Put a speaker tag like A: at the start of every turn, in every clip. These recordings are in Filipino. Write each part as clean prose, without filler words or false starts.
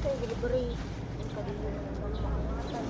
A: Kaya delivery. Yung kanina ng pangangatan.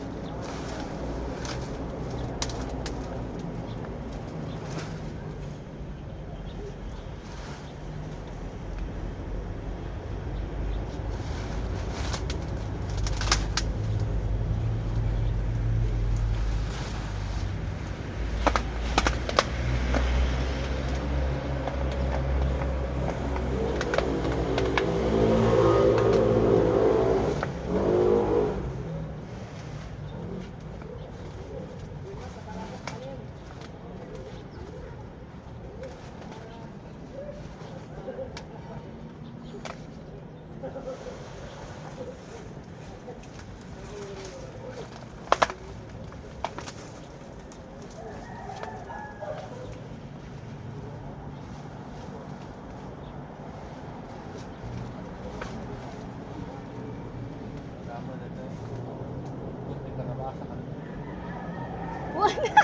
A: Wala.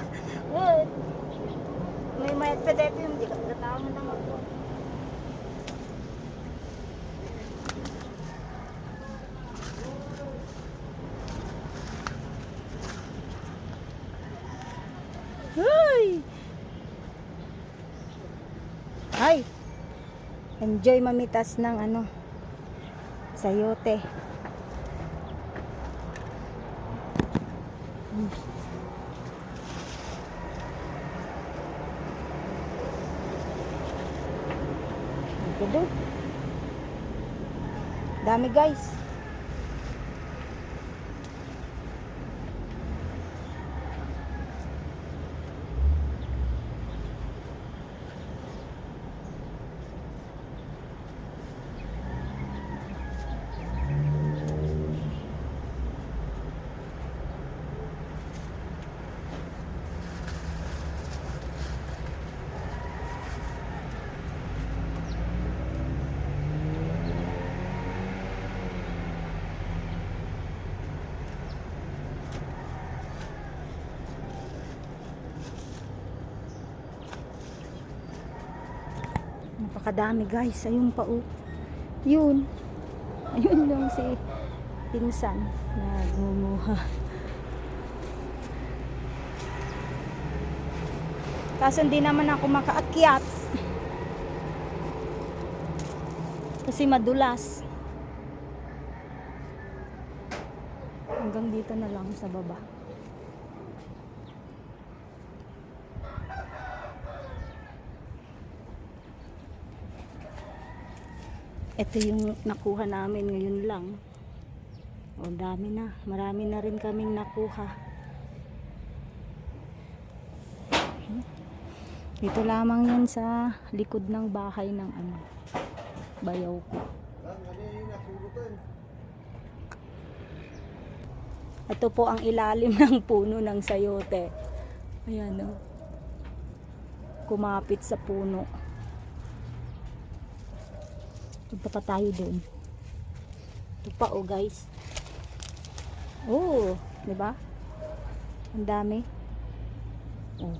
A: May mayat pa dito yung di ka natawan ng ako. Ay! Ay! Enjoy mamitas ng ano, sayote. Ito. Dami guys. Napakadami guys. Ayun pa oh. Yun. Ayun lang si pinsan na gumuha. Kaso hindi naman ako makaakyat. Kasi madulas. Hanggang dito na lang sa baba. Ito yung nakuha namin ngayon lang. O dami na. Marami na rin kaming nakuha. Ito lamang yan sa likod ng bahay ng ano, bayaw ko. Ito po ang ilalim ng puno ng sayote. Ayan o. Kumapit sa puno. Punta pa tayo doon. Ito pa oh guys. Oh, 'di ba? Ang dami. Oh.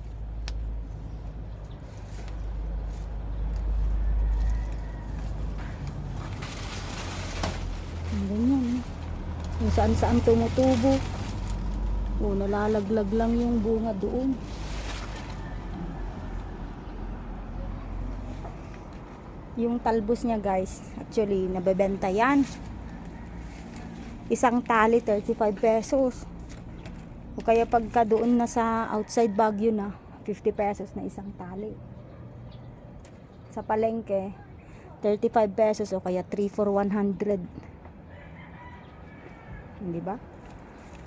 A: Ang ganyan. Kung saan-saan tumutubo. Oh, nalalaglag lang yung bunga doon. Yung talbos niya guys, actually nabebenta yan. Isang tali 35 pesos. O kaya pagka doon na sa outside Baguio na 50 pesos na isang tali. Sa palengke 35 pesos o kaya 3 for 100. Hindi ba?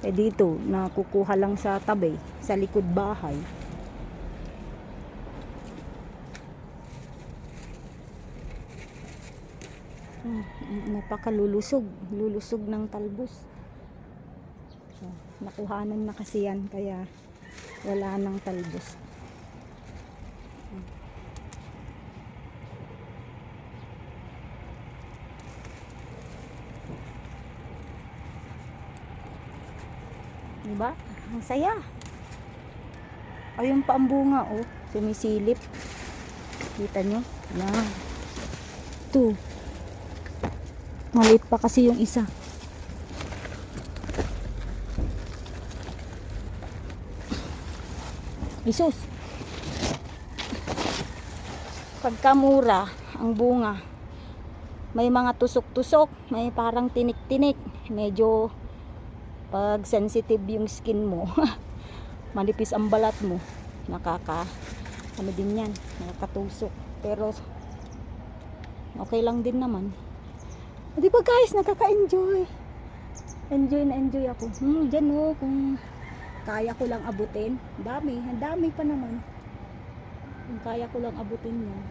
A: Eh dito nakukuha lang sa tabi, sa likod bahay. Napakalulusog, lulusog ng talbos. So, nakuhanan na kasi yan kaya wala nang talbos. Diba? Ang saya. Ayun pa ang bunga oh, sumisilip. Kita nyo? Yan. Ito. Maliit pa kasi yung isa. Jesus. Pagkamura ang bunga, may mga tusok-tusok, may parang tinik-tinik. Medyo pag sensitive yung skin mo, manipis ang balat mo, ano din yan, nakakatusok. Pero okay lang din naman. Di ba guys, nakaka-enjoy. Enjoy na enjoy ako. Dyan kung kaya ko lang abutin. Ang dami pa naman. Kung kaya ko lang abutin yan.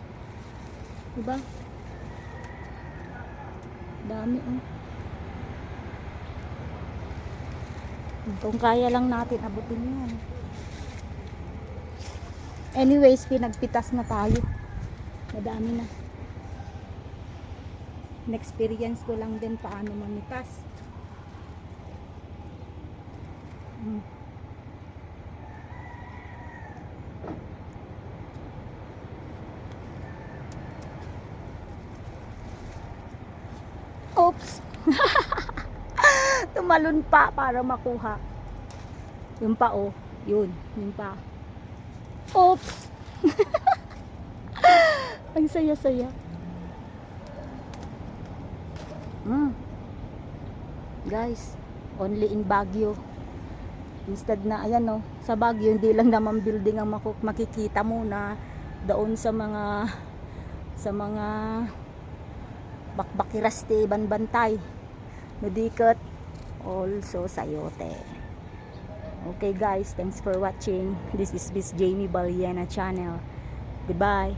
A: Diba? Dami Kung kaya lang natin abutin yan. Anyways, pinagpitas na tayo. Madami na. Na-experience ko lang din paano mamitas. Oops. Tumalon pa para makuha. Yung pa yun, yung pa. Oops. Ang saya-saya. Guys, only in Baguio. Instead na ayan sa Baguio hindi lang naman building ang makikita mo na doon sa mga bakbakiraste banbantay. Nudikot also sayote. Okay guys, thanks for watching. This is Miss Jamie Baliena channel. Goodbye.